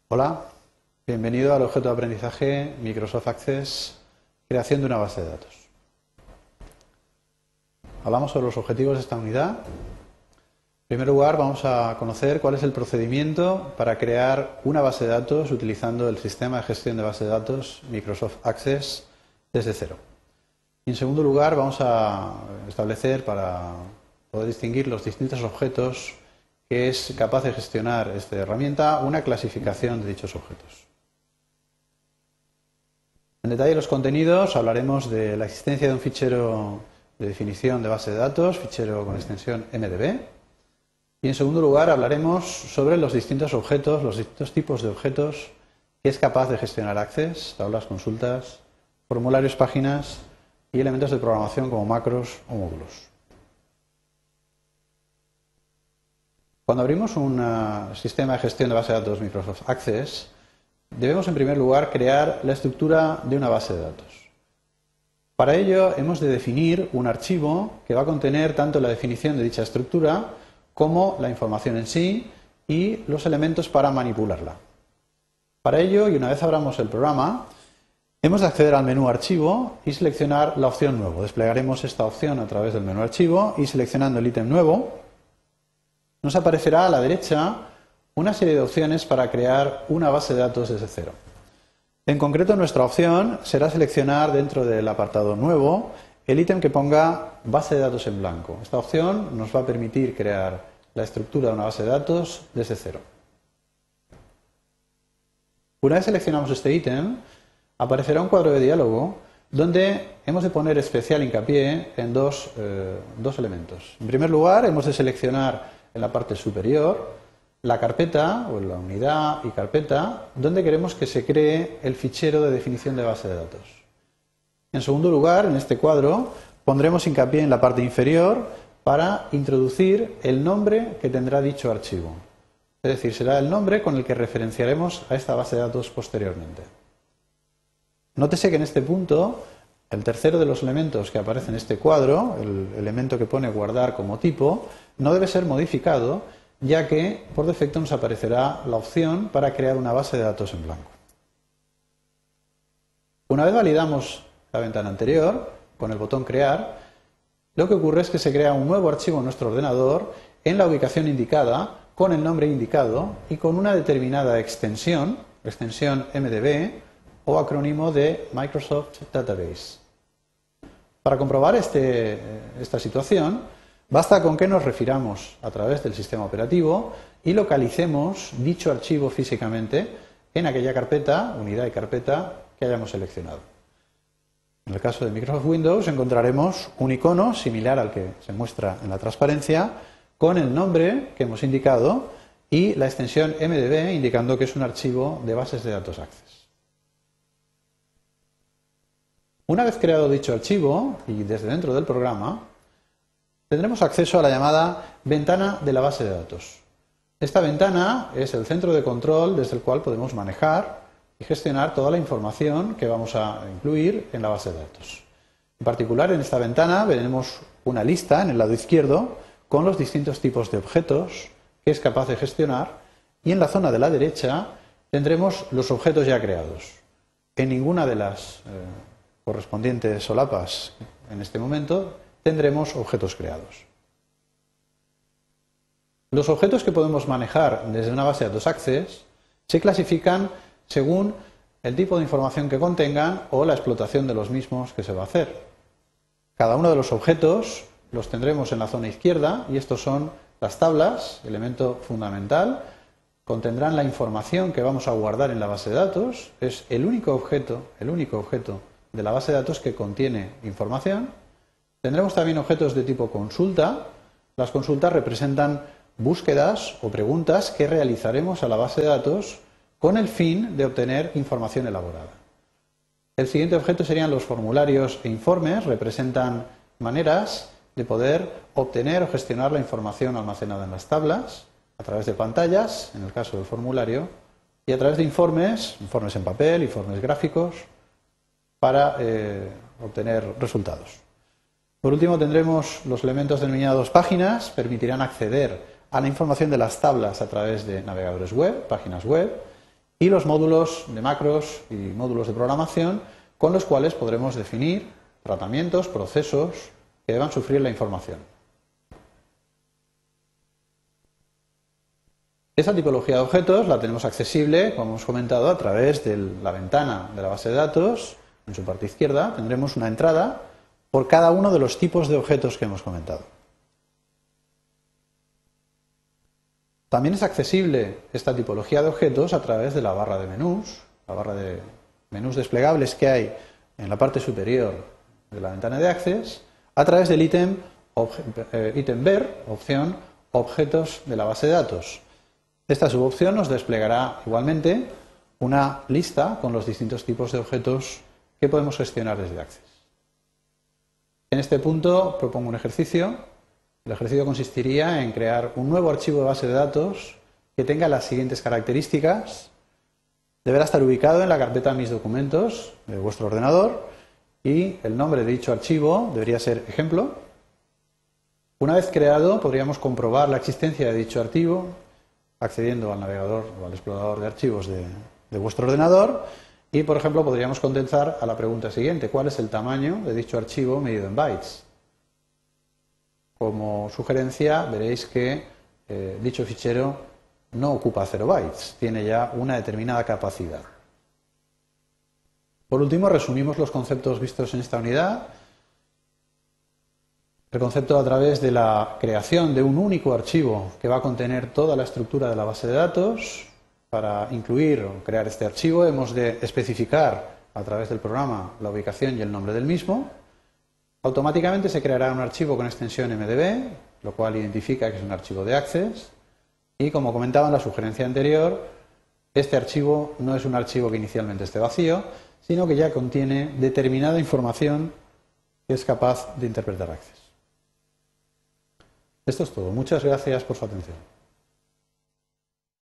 Hola, bienvenido al objeto de aprendizaje Microsoft Access, creación de una base de datos. Hablamos sobre los objetivos de esta unidad. En primer lugar, vamos a conocer cuál es el procedimiento para crear una base de datos utilizando el sistema de gestión de base de datos Microsoft Access desde cero. Y en segundo lugar, vamos a establecer, para poder distinguir los distintos objetos que es capaz de gestionar esta herramienta, una clasificación de dichos objetos. En detalle los contenidos hablaremos de la existencia de un fichero de definición de base de datos, fichero con extensión MDB, y en segundo lugar hablaremos sobre los distintos objetos, los distintos tipos de objetos que es capaz de gestionar Access, tablas, consultas, formularios, páginas y elementos de programación como macros o módulos. Cuando abrimos un sistema de gestión de base de datos Microsoft Access, debemos en primer lugar crear la estructura de una base de datos. Para ello hemos de definir un archivo que va a contener tanto la definición de dicha estructura como la información en sí y los elementos para manipularla. Para ello, y una vez abramos el programa, hemos de acceder al menú Archivo y seleccionar la opción Nuevo. Desplegaremos esta opción a través del menú Archivo y seleccionando el ítem Nuevo, nos aparecerá a la derecha una serie de opciones para crear una base de datos desde cero. En concreto, nuestra opción será seleccionar dentro del apartado Nuevo el ítem que ponga Base de datos en blanco. Esta opción nos va a permitir crear la estructura de una base de datos desde cero. Una vez seleccionamos este ítem, aparecerá un cuadro de diálogo donde hemos de poner especial hincapié en dos elementos. En primer lugar, hemos de seleccionar en la parte superior la carpeta o la unidad y carpeta donde queremos que se cree el fichero de definición de base de datos. En segundo lugar, en este cuadro pondremos hincapié en la parte inferior para introducir el nombre que tendrá dicho archivo. Es decir, será el nombre con el que referenciaremos a esta base de datos posteriormente. Nótese que en este punto el tercero de los elementos que aparece en este cuadro, el elemento que pone guardar como tipo, no debe ser modificado, ya que por defecto nos aparecerá la opción para crear una base de datos en blanco. Una vez validamos la ventana anterior, con el botón Crear, lo que ocurre es que se crea un nuevo archivo en nuestro ordenador en la ubicación indicada, con el nombre indicado y con una determinada extensión MDB, o acrónimo de Microsoft Database. Para comprobar esta situación, basta con que nos refiramos a través del sistema operativo y localicemos dicho archivo físicamente en aquella carpeta, unidad y carpeta que hayamos seleccionado. En el caso de Microsoft Windows encontraremos un icono similar al que se muestra en la transparencia con el nombre que hemos indicado y la extensión MDB indicando que es un archivo de bases de datos Access. Una vez creado dicho archivo, y desde dentro del programa, tendremos acceso a la llamada ventana de la base de datos. Esta ventana es el centro de control desde el cual podemos manejar y gestionar toda la información que vamos a incluir en la base de datos. En particular, en esta ventana veremos una lista en el lado izquierdo con los distintos tipos de objetos que es capaz de gestionar, y en la zona de la derecha tendremos los objetos ya creados. En ninguna de las correspondientes solapas en este momento tendremos objetos creados. Los objetos que podemos manejar desde una base de datos Access se clasifican según el tipo de información que contengan o la explotación de los mismos que se va a hacer. Cada uno de los objetos los tendremos en la zona izquierda y estos son las tablas, elemento fundamental. Contendrán la información que vamos a guardar en la base de datos. Es el único objeto de la base de datos que contiene información. Tendremos también objetos de tipo consulta. Las consultas representan búsquedas o preguntas que realizaremos a la base de datos con el fin de obtener información elaborada. El siguiente objeto serían los formularios e informes. Representan maneras de poder obtener o gestionar la información almacenada en las tablas a través de pantallas, en el caso del formulario, y a través de informes en papel, informes gráficos, para obtener resultados. Por último, tendremos los elementos denominados páginas, permitirán acceder a la información de las tablas a través de navegadores web, páginas web, y los módulos de macros y módulos de programación con los cuales podremos definir tratamientos, procesos que deban sufrir la información. Esta tipología de objetos la tenemos accesible, como hemos comentado, a través de la ventana de la base de datos. En su parte izquierda tendremos una entrada por cada uno de los tipos de objetos que hemos comentado. También es accesible esta tipología de objetos a través de la barra de menús, la barra de menús desplegables que hay en la parte superior de la ventana de Access, a través del ítem Ver, opción Objetos de la base de datos. Esta subopción nos desplegará igualmente una lista con los distintos tipos de objetos que podemos gestionar desde Access. En este punto propongo un ejercicio. El ejercicio consistiría en crear un nuevo archivo de base de datos que tenga las siguientes características. Deberá estar ubicado en la carpeta Mis documentos de vuestro ordenador y el nombre de dicho archivo debería ser ejemplo. Una vez creado, podríamos comprobar la existencia de dicho archivo accediendo al navegador o al explorador de archivos de vuestro ordenador y, por ejemplo, podríamos contestar a la pregunta siguiente: ¿cuál es el tamaño de dicho archivo medido en bytes? Como sugerencia veréis que dicho fichero no ocupa 0 bytes, tiene ya una determinada capacidad. Por último, resumimos los conceptos vistos en esta unidad. El concepto a través de la creación de un único archivo que va a contener toda la estructura de la base de datos. Para incluir o crear este archivo hemos de especificar a través del programa la ubicación y el nombre del mismo. Automáticamente se creará un archivo con extensión MDB, lo cual identifica que es un archivo de Access. Y como comentaba en la sugerencia anterior, este archivo no es un archivo que inicialmente esté vacío, sino que ya contiene determinada información que es capaz de interpretar Access. Esto es todo. Muchas gracias por su atención.